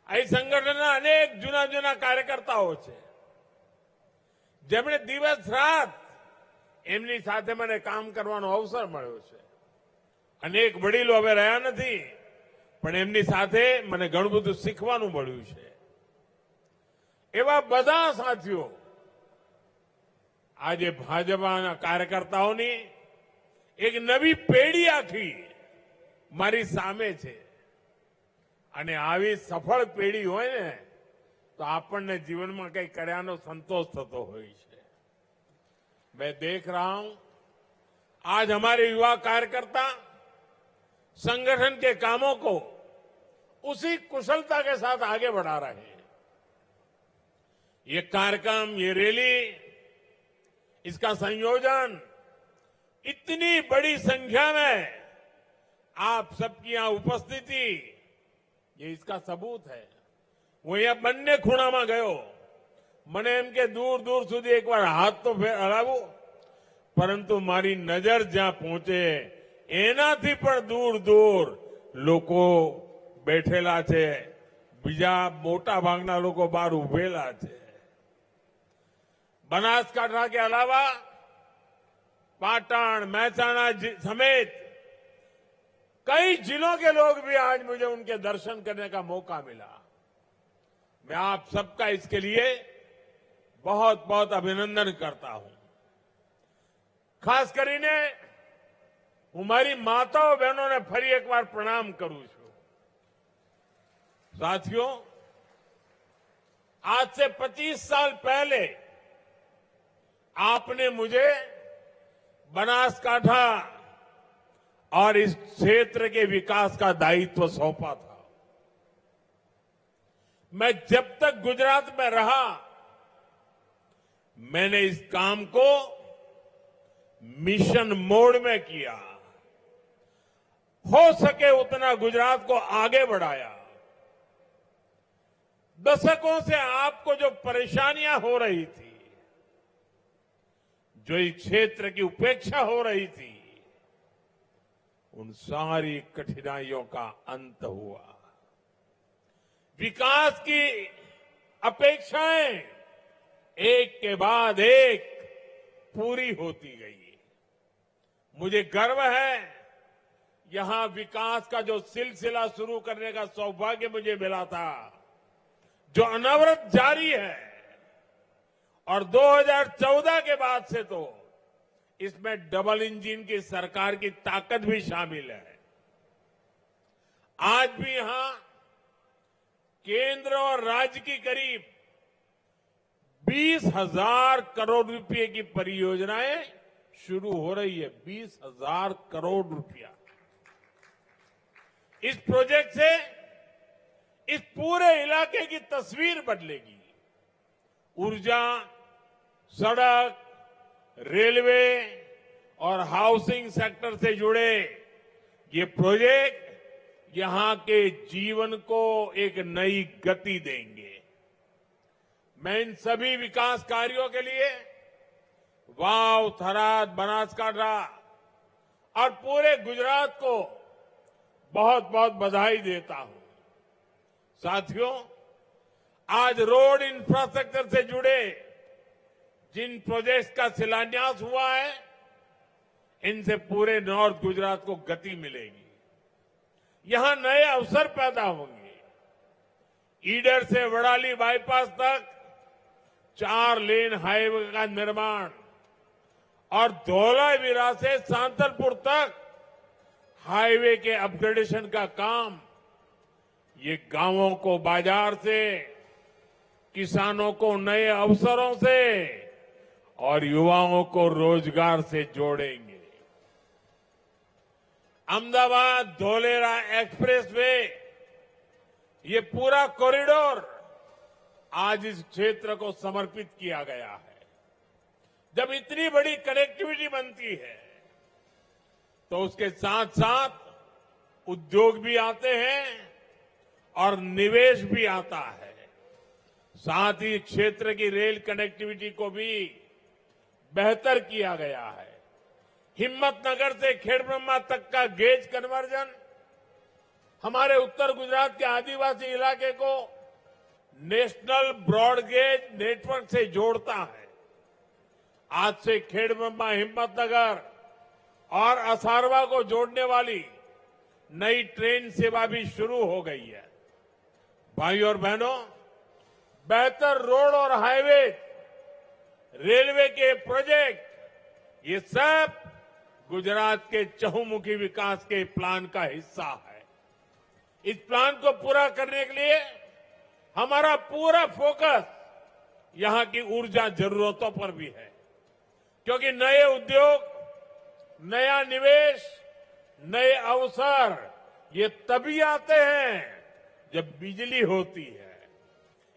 આ સંગઠનના અનેક જૂના જૂના કાર્યકર્તાઓ છે જેમણે દિવસ રાત એમની સાથે મને કામ કરવાનો અવસર મળ્યો છે। અનેક વડીલો હવે રહ્યા નથી પણ એમની સાથે મને ઘણું બધું શીખવાનું મળ્યું છે। એવા બધા સાથીઓ આજે ભાજપાના કાર્યકર્તાઓની એક નવી પેઢી આખી મારી સામે છે। અને આવી સફળ પેઢી હોય ને તો આપણને જીવનમાં કંઈ કર્યાનો સંતોષ થતો હોય છે। मैं देख रहा हूं आज हमारे युवा कार्यकर्ता संगठन के कामों को उसी कुशलता के साथ आगे बढ़ा रहे हैं। ये कार्यक्रम, ये रैली, इसका संयोजन इतनी बड़ी संख्या में आप सबकी यहां उपस्थिति, ये इसका सबूत है। હું અહીંયા બંને ખૂણામાં ગયો, મને એમ કે દૂર દૂર સુધી એકવાર હાથ તો હલાવું, પરંતુ મારી નજર જ્યાં પહોંચે એનાથી પણ દૂર દૂર લોકો બેઠેલા છે, બીજા મોટા ભાગના લોકો બહાર ઉભેલા છે। बनासकांठा के अलावा पाटण, महसाणा समेत कई जिलों के लोग भी आज मुझे उनके दर्शन करने का मौका मिला। मैं आप सबका इसके लिए बहुत बहुत अभिनंदन करता हूं। खास કરીને હું મારી માતાઓ બહેનોને ફરી એકવાર પ્રણામ કરું છું। साथियों, आज से 25 साल पहले आपने मुझे बनासकांठा और इस क्षेत्र के विकास का दायित्व सौंपा था। मैं जब तक गुजरात में रहा, मैंने इस काम को मिशन मोड में किया, हो सके उतना गुजरात को आगे बढ़ाया। दशकों से आपको जो परेशानियां हो रही थी, जो इस क्षेत्र की उपेक्षा हो रही थी, उन सारी कठिनाइयों का अंत हुआ। विकास की अपेक्षाएं एक के बाद एक पूरी होती गई। मुझे गर्व है, यहां विकास का जो सिलसिला शुरू करने का सौभाग्य मुझे मिला था, जो अनवरत जारी है, और 2014 के बाद से तो इसमें डबल इंजन की सरकार की ताकत भी शामिल है। आज भी यहां केंद्र और राज्य की करीब 20,000 करोड़ रुपए की परियोजनाएं शुरू हो रही है। 20,000 करोड़ रुपया। इस प्रोजेक्ट से इस पूरे इलाके की तस्वीर बदलेगी। ऊर्जा, सड़क, रेलवे और हाउसिंग सेक्टर से जुड़े ये प्रोजेक्ट यहां के जीवन को एक नई गति देंगे। मैं इन सभी विकास कार्यों के लिए वाव, थराद, बनासकांठा और पूरे गुजरात को बहुत बहुत बधाई देता हूं। साथियों, आज रोड इंफ्रास्ट्रक्चर से जुड़े जिन प्रोजेक्ट्स का शिलान्यास हुआ है, इनसे पूरे नॉर्थ गुजरात को गति मिलेगी। यहां नए अवसर पैदा होंगे। ईडर से वडाली बाईपास तक 4 लेन हाईवे का निर्माण और धौलावीरा से सांतलपुर तक हाईवे के अपग्रेडेशन का काम, ये गांवों को बाजार से, किसानों को नए अवसरों से और युवाओं को रोजगार से जोड़ेंगे। अहमदाबाद धौलेरा एक्सप्रेसवे, ये पूरा कॉरिडोर आज इस क्षेत्र को समर्पित किया गया है। जब इतनी बड़ी कनेक्टिविटी बनती है, तो उसके साथ साथ उद्योग भी आते हैं और निवेश भी आता है। साथ ही क्षेत्र की रेल कनेक्टिविटी को भी बेहतर किया गया है। हिम्मतनगर से खेड़ब्रह्मा तक का गेज कन्वर्जन हमारे उत्तर गुजरात के आदिवासी इलाके को नेशनल ब्रॉडगेज नेटवर्क से जोड़ता है। आज से खेड़ब्रह्मा, हिम्मतनगर और असारवा को जोड़ने वाली नई ट्रेन सेवा भी शुरू हो गई है। भाइयों और बहनों, बेहतर रोड और हाईवे, रेलवे के प्रोजेक्ट, ये सब गुजरात के चहुमुखी विकास के प्लान का हिस्सा है। इस प्लान को पूरा करने के लिए हमारा पूरा फोकस यहां की ऊर्जा जरूरतों पर भी है, क्योंकि नए उद्योग, नया निवेश, नए अवसर ये तभी आते हैं जब बिजली होती है।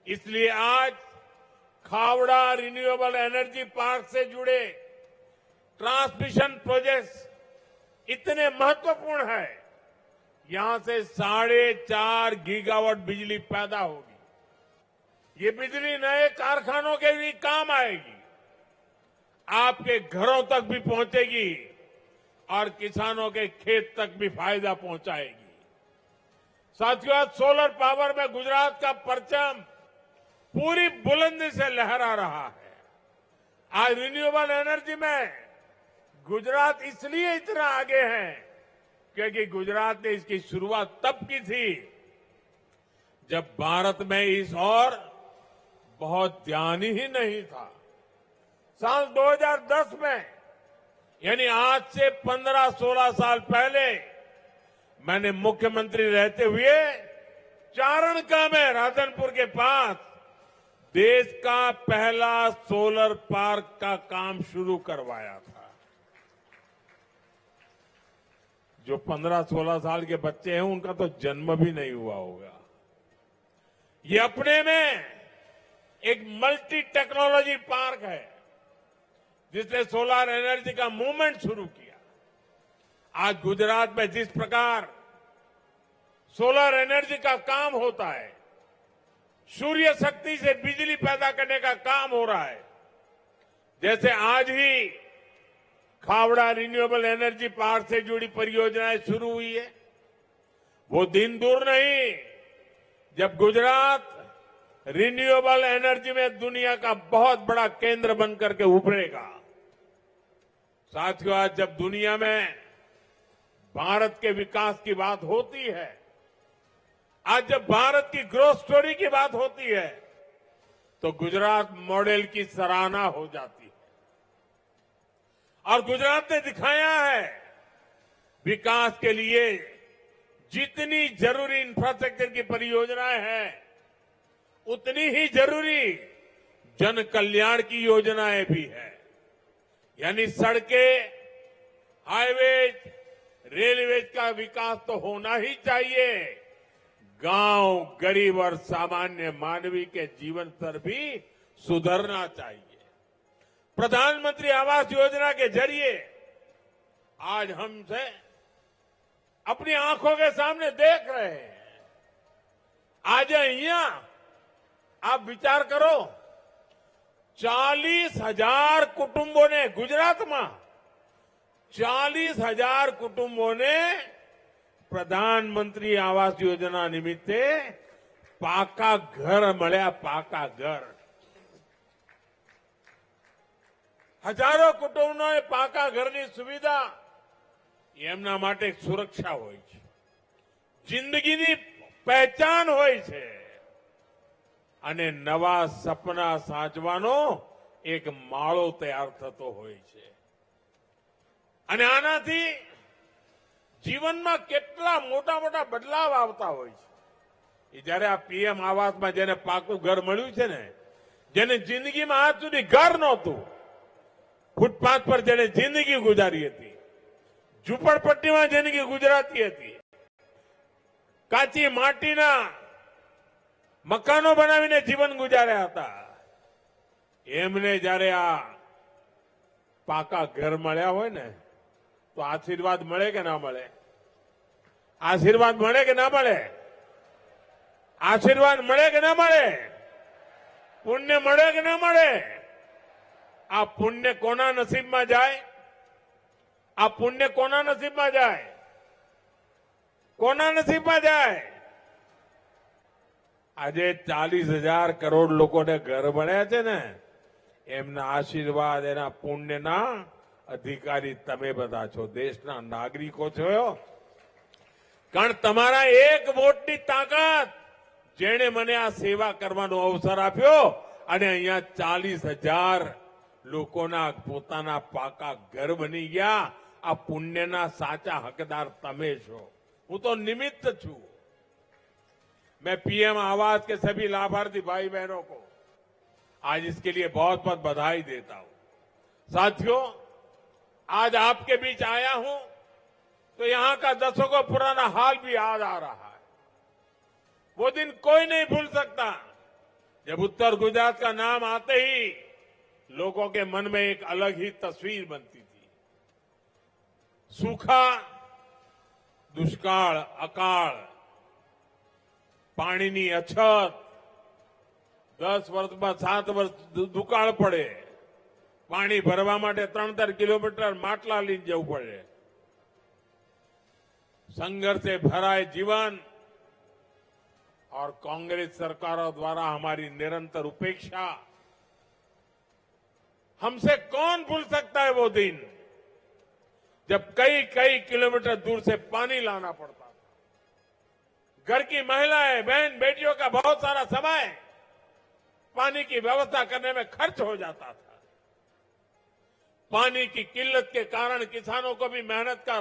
इसलिए आज खावड़ा रिन्यूएबल एनर्जी पार्क से जुड़े ट्रांसमिशन प्रोजेक्ट्स इतने महत्वपूर्ण है। यहां से 4.5 गीगावाट बिजली पैदा होगी। ये बिजली नए कारखानों के भी काम आएगी, आपके घरों तक भी पहुंचेगी और किसानों के खेत तक भी फायदा पहुंचाएगी। साथियों, आज सोलर पावर में गुजरात का परचम पूरी बुलंदी से लहरा रहा है। आज रिन्यूएबल एनर्जी में गुजरात इसलिए इतना आगे है क्योंकि गुजरात ने इसकी शुरुआत तब की थी जब भारत में इस और बहुत ध्यान ही नहीं था। साल 2010 में, यानी आज से 15-16 साल पहले, मैंने मुख्यमंत्री रहते हुए चारणका में राधनपुर के पास देश का पहला सोलर पार्क का काम शुरू करवाया था। जो 15-16 साल के बच्चे हैं उनका तो जन्म भी नहीं हुआ होगा। ये अपने में एक मल्टी टेक्नोलॉजी पार्क है जिसने सोलर एनर्जी का मूवमेंट शुरू किया। आज गुजरात में जिस प्रकार सोलर एनर्जी का काम होता है, सूर्य शक्ति से बिजली पैदा करने का काम हो रहा है, जैसे आज ही खावड़ा रिन्यूएबल एनर्जी पार्क से जुड़ी परियोजनाएं शुरू हुई है, वो दिन दूर नहीं जब गुजरात रिन्यूएबल एनर्जी में दुनिया का बहुत बड़ा केंद्र बनकर के उभरेगा। साथियों, आज जब दुनिया में भारत के विकास की बात होती है, आज जब भारत की ग्रोथ स्टोरी की बात होती है, तो गुजरात मॉडल की सराहना हो जाती है। और गुजरात ने दिखाया है विकास के लिए जितनी जरूरी इंफ्रास्ट्रक्चर की परियोजनाएं हैं, उतनी ही जरूरी जन कल्याण की योजनाएं भी है। यानी सड़कें, हाईवेज, रेलवेज का विकास तो होना ही चाहिए, गांव, गरीब और सामान्य मानवी के जीवन स्तर भी सुधरना चाहिए। प्रधानमंत्री आवास योजना के जरिए आज हमसे अपनी आंखों के सामने देख रहे हैं। आज यहां आप विचार करो, 40,000 कुटुंबों ने, गुजरात में 40,000 कुटुंबों ने प्रधानमंत्री आवास योजना निमित्ते पाका घर મળ્યા। પાકા ઘર હજારો કુટુંબોને પાકા ઘરની સુવિધા એમના માટે એક સુરક્ષા હોય છે, જિંદગીની પહેચાન હોય છે અને નવા સપના સાચવાનો એક માળો તૈયાર થતો હોય છે। અને આનાથી જીવનમાં કેટલા મોટા મોટા બદલાવ આવતા હોય છે। એ જ્યારે આ પીએમ આવાસમાં જેને પાકું ઘર મળ્યું છે ને, જેને જિંદગીમાં આજ સુધી ઘર નહોતું, ફૂટપાથ પર જેને જિંદગી ગુજારી હતી, ઝૂંપડપટ્ટીમાં જિંદગી ગુજરાતી હતી, કાચી માટીના મકાનો બનાવીને જીવન ગુજાર્યા હતા, એમને જ્યારે આ પાકા ઘર મળ્યા હોય ને, તો આશીર્વાદ મળે કે ના મળે? આશીર્વાદ મળે કે ના મળે? આશીર્વાદ મળે કે ના મળે? પુણ્ય મળે કે ના મળે? આ પુણ્ય કોના નસીબમાં જાય? આ પુણ્ય કોના નસીબમાં જાય? કોના નસીબમાં જાય? આજે 40,000 કરોડ લોકોને ઘર મળ્યા છે ને, એમના આશીર્વાદ, એના પુણ્યના અધિકારી તમે બધા છો, દેશના નાગરિકો છો। કારણ તમારા એક વોટની તાકાત જેણે મને આ સેવા કરવાનો અવસર આપ્યો અને અહીંયા 40,000 લોકોના પોતાના પાકા ઘર બની ગયા, આ પુણ્યના સાચા હકદાર તમે છો। હું તો નિમિત્ત છું। मैं पीएम आवास के सभी लाभार्थी भाई बहनों को आज इसके लिए बहुत बहुत बधाई देता हूं। साथियों, आज आपके बीच आया हूं तो यहां का दशकों पुराना हाल भी याद आ रहा है। वो दिन कोई नहीं भूल सकता जब उत्तर गुजरात का नाम आते ही लोगों के मन में एक अलग ही तस्वीर बनती थी। सूखा, दुष्काळ, अकाळ, પાણીની અછત, 10 વર્ષમાં 7 વર્ષ દુકાળ પડે, પાણી ભરવા માટે 3-3 કિલોમીટર માટલા લઈને જવું પડે, संघर्ष से भरा है जीवन और कांग्रेस सरकारों द्वारा हमारी निरंतर उपेक्षा। हमसे कौन भूल सकता है वो दिन जब कई कई किलोमीटर दूर से पानी लाना पड़ता था। घर की महिलाएं, बहन बेटियों का बहुत सारा समय पानी की व्यवस्था करने में खर्च हो जाता था। पानी की किल्लत के कारण किसानों को भी मेहनत का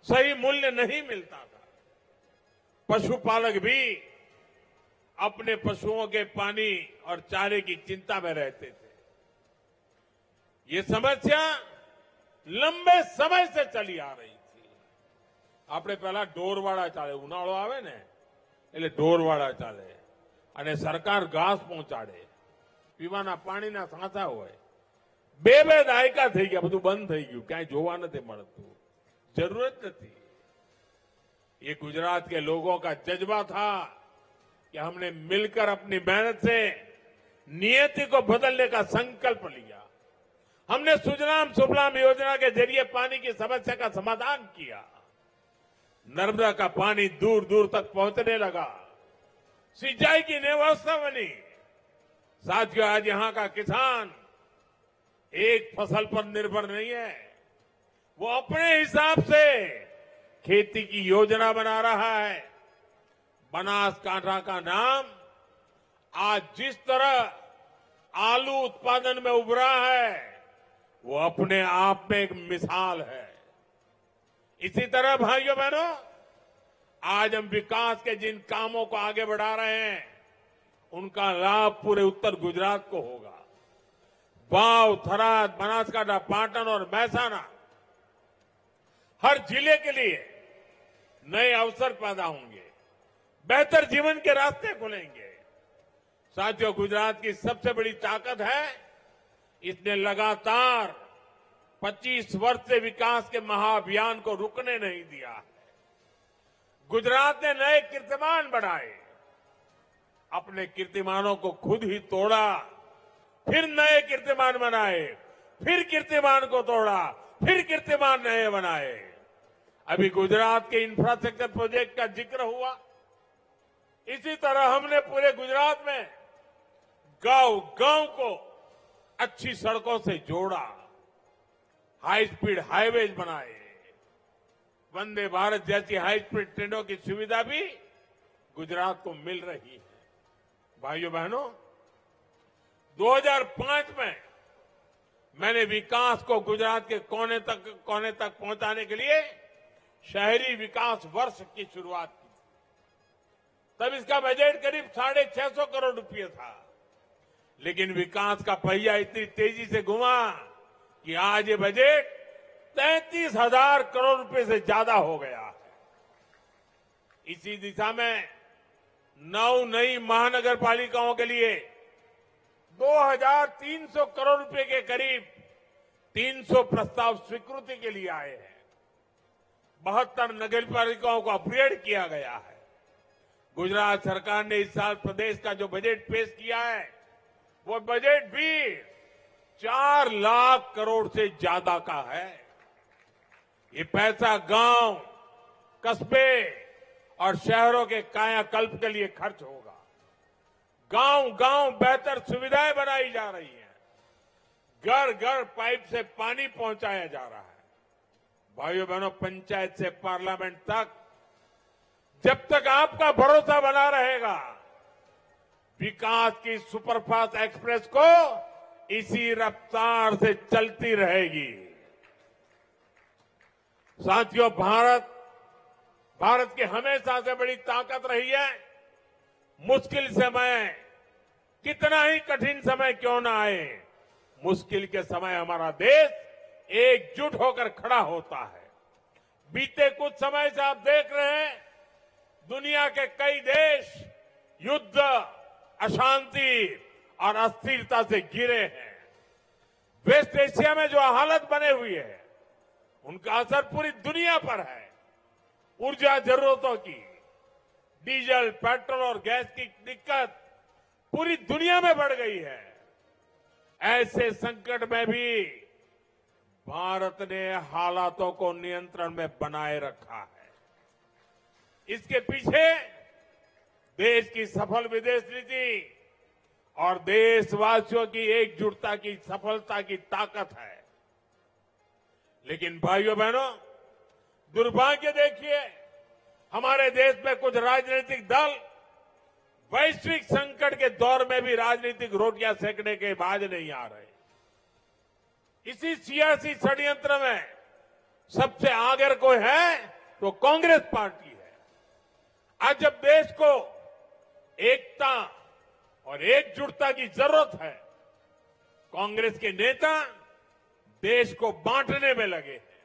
सही मूल्य नहीं मिलता था। पशुपालक भी अपने पशुओं के पानी और चारे की चिंता में रहते थे। ये समस्या लंबे समय से चली आ रही थी। આપણે પહેલા ઢોરવાળા ચાલે, ઉનાળો આવે ને એટલે ઢોરવાળા ચાલે અને સરકાર ઘાસ પહોંચાડે, પીવાના પાણીના સાંચા હોય। 2 દાયકા થઈ ગયા, બધું બંધ થઈ ગયું, ક્યાંય જોવા નથી મળતું, जरूरत नहीं। ये गुजरात के लोगों का जज्बा था कि हमने मिलकर अपनी मेहनत से नियति को बदलने का संकल्प लिया। हमने सुजलाम सुफलाम योजना के जरिए पानी की समस्या का समाधान किया। नर्मदा का पानी दूर दूर तक पहुंचने लगा, सिंचाई की नई व्यवस्था बनी। साथियों, आज यहां का किसान एक फसल पर निर्भर नहीं है, वो अपने हिसाब से खेती की योजना बना रहा है। बनासकांठा का नाम आज जिस तरह आलू उत्पादन में उभरा है, वो अपने आप में एक मिसाल है। इसी तरह भाइयों बहनों, आज हम विकास के जिन कामों को आगे बढ़ा रहे हैं, उनका लाभ पूरे उत्तर गुजरात को होगा। वाव, थराद, बनासकांठा, पाटन और महसाणा, हर जिले के लिए नए अवसर पैदा होंगे, बेहतर जीवन के रास्ते खुलेंगे। साथियों, गुजरात की सबसे बड़ी ताकत है, इसने लगातार 25 वर्ष से विकास के महाअभियान को रुकने नहीं दिया है। गुजरात ने नए कीर्तिमान बढ़ाए, अपने कीर्तिमानों को खुद ही तोड़ा, फिर नए कीर्तिमान बनाए, फिर कीर्तिमान को तोड़ा, फिर कीर्तिमान नए बनाए। अभी गुजरात के इंफ्रास्ट्रक्चर प्रोजेक्ट का जिक्र हुआ। इसी तरह हमने पूरे गुजरात में गांव गांव को अच्छी सड़कों से जोड़ा, हाई स्पीड हाईवेज बनाए, वंदे भारत जैसी हाई स्पीड ट्रेनों की सुविधा भी गुजरात को मिल रही है। भाइयों बहनों, 2005 में मैंने विकास को गुजरात के कोने तक पहुंचाने के लिए शहरी विकास वर्ष की शुरुआत की थी। तब इसका बजट करीब 650 करोड़ रुपये था, लेकिन विकास का पहिया इतनी तेजी से घुमा कि आज ये बजट 33,000 करोड़ रुपए से ज्यादा हो गया है। इसी दिशा में 9 नई महानगर पालिकाओं के लिए 2,300 करोड़ रुपए के करीब 300 प्रस्ताव स्वीकृति के लिए आए हैं। 72 नगर पालिकाओं को अपग्रेड किया गया है। गुजरात सरकार ने इस साल प्रदेश का जो बजट पेश किया है, वो बजट भी 4 लाख करोड़ से ज्यादा का है। ये पैसा गांव, कस्बे और शहरों के कायाकल्प के लिए खर्च होगा। गांव गांव बेहतर सुविधाएं बनाई जा रही हैं, घर घर पाइप से पानी पहुंचाया जा रहा है। भाइयों बहनों, पंचायत से पार्लियामेंट तक जब तक आपका भरोसा बना रहेगा, विकास की सुपरफास्ट एक्सप्रेस को इसी रफ्तार से चलती रहेगी। साथियों, भारत की हमेशा से बड़ी ताकत रही है, मुश्किल समय, कितना ही कठिन समय क्यों ना आए, मुश्किल के समय हमारा देश एकजुट होकर खड़ा होता है। बीते कुछ समय से आप देख रहे हैं, दुनिया के कई देश युद्ध, अशांति और अस्थिरता से घिरे हैं। वेस्ट एशिया में जो हालत बने हुई है उनका असर पूरी दुनिया पर है। ऊर्जा जरूरतों की, डीजल, पेट्रोल और गैस की दिक्कत पूरी दुनिया में बढ़ गई है। ऐसे संकट में भी भारत ने हालातों को नियंत्रण में बनाए रखा है। इसके पीछे देश की सफल विदेश नीति और देशवासियों की एकजुटता की सफलता की ताकत है। लेकिन भाइयों बहनों, दुर्भाग्य देखिए, हमारे देश में कुछ राजनीतिक दल वैश्विक संकट के दौर में भी राजनीतिक रोटियां सेकने के बाज नहीं आ रहे। इसी सियासी षड्यंत्र में सबसे आगे कोई है तो कांग्रेस पार्टी है। आज जब देश को एकता और एकजुटता की जरूरत है, कांग्रेस के नेता देश को बांटने में लगे हैं।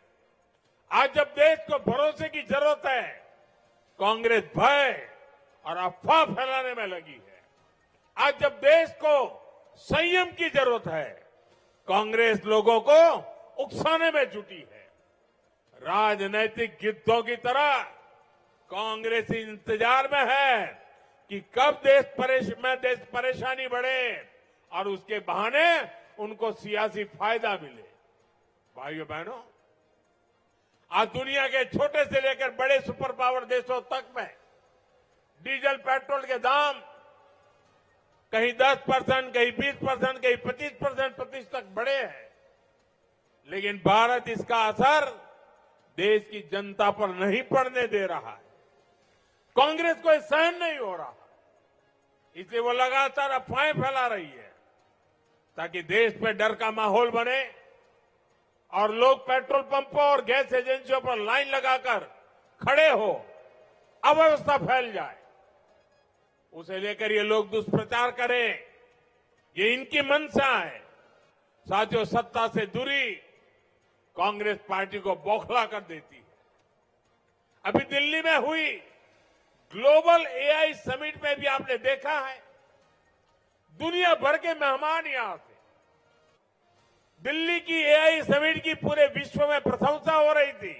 आज जब देश को भरोसे की जरूरत है, कांग्रेस भय और अफवाह फैलाने में लगी है। आज जब देश को संयम की जरूरत है, कांग्रेस लोगों को उकसाने में जुटी है। राजनैतिक गिद्धों की तरह कांग्रेस इंतजार में है कि कब देश परेशानी बढ़े और उसके बहाने उनको सियासी फायदा मिले। भाइयों बहनों, आज दुनिया के छोटे से लेकर बड़े सुपर पावर देशों तक में डीजल, पेट्रोल के दाम कहीं 10%, कहीं 20%, कहीं 25% प्रतिशत बढ़े हैं। लेकिन भारत इसका असर देश की जनता पर नहीं पड़ने दे रहा है। कांग्रेस को सहन नहीं हो रहा, इसलिए वो लगातार अफवाहें फैला रही है ताकि देश में डर का माहौल बने और लोग पेट्रोल पंपों और गैस एजेंसियों पर लाइन लगाकर खड़े हो, अव्यवस्था फैल जाए। उसे लेकर ये लोग दुष्प्रचार करें, ये इनकी मंशा है। साथियों, सत्ता से दूरी कांग्रेस पार्टी को बौखला कर देती है। अभी दिल्ली में हुई ग्लोबल एआई समिट में भी आपने देखा है, दुनिया भर के मेहमान यहां थे। दिल्ली की एआई समिट की पूरे विश्व में प्रशंसा हो रही थी,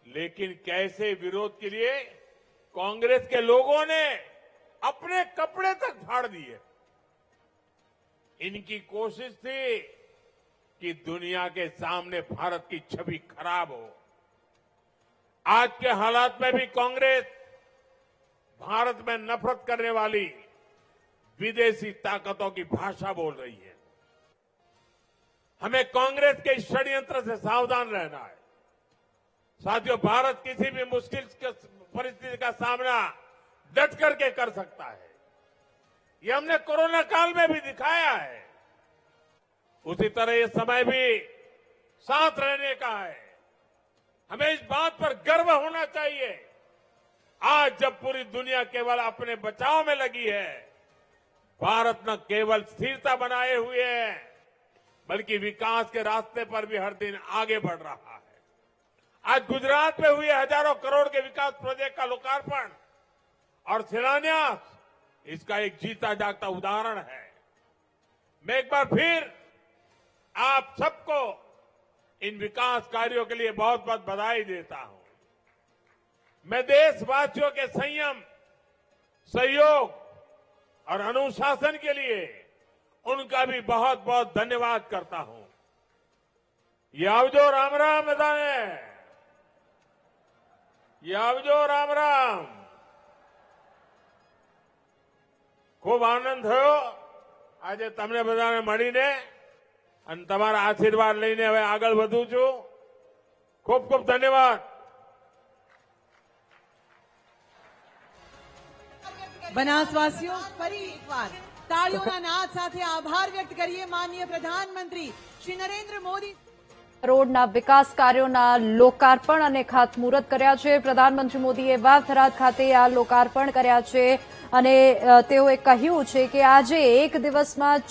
लेकिन कैसे विरोध के लिए कांग्रेस के लोगों ने अपने कपड़े तक फाड़ दिए। इनकी कोशिश थी कि दुनिया के सामने भारत की छवि खराब हो। आज के हालात में भी कांग्रेस भारत में नफरत करने वाली विदेशी ताकतों की भाषा बोल रही है। हमें कांग्रेस के इस षड्यंत्र से सावधान रहना है। साथियों, भारत किसी भी मुश्किल परिस्थिति का सामना डट करके कर सकता है। ये हमने कोरोना काल में भी दिखाया है। उसी तरह ये समय भी साथ रहने का है। हमें इस बात पर गर्व होना चाहिए, आज जब पूरी दुनिया केवल अपने बचाव में लगी है, भारत न केवल स्थिरता बनाए हुए है बल्कि विकास के रास्ते पर भी हर दिन आगे बढ़ रहा है। आज गुजरात में हुए हजारों करोड़ के विकास प्रोजेक्ट का लोकार्पण और शिलान्यास इसका एक जीता जागता उदाहरण है। मैं एक बार फिर आप सबको इन विकास कार्यों के लिए बहुत बहुत बधाई देता हूं। मैं देशवासियों के संयम, सहयोग और अनुशासन के लिए उनका भी बहुत बहुत धन्यवाद करता हूं। ये आवजो राम राम बधाने, ये आवजो राम राम। खूब आनंद થયો આજે તમને બધાને મળીને અને તમારા આશીર્વાદ લઈને હવે આગળ વધું છું। ખૂબ ખૂબ ધન્યવાદ। બનાસવાસીઓ, ફરી એકવાર તાળીઓના નાદ સાથે આભાર વ્યક્ત કરીએ માનનીય પ્રધાનમંત્રી શ્રી નરેન્દ્ર મોદી। રોડના વિકાસ કાર્યોના લોકાર્પણ અને ખાતમુહૂર્ત કર્યા છે। પ્રધાનમંત્રી મોદીએ વાવથરાદ ખાતે આ લોકાર્પણ કર્યા છે અને તેઓએ કહ્યું છે કે આજે એક દિવસમાં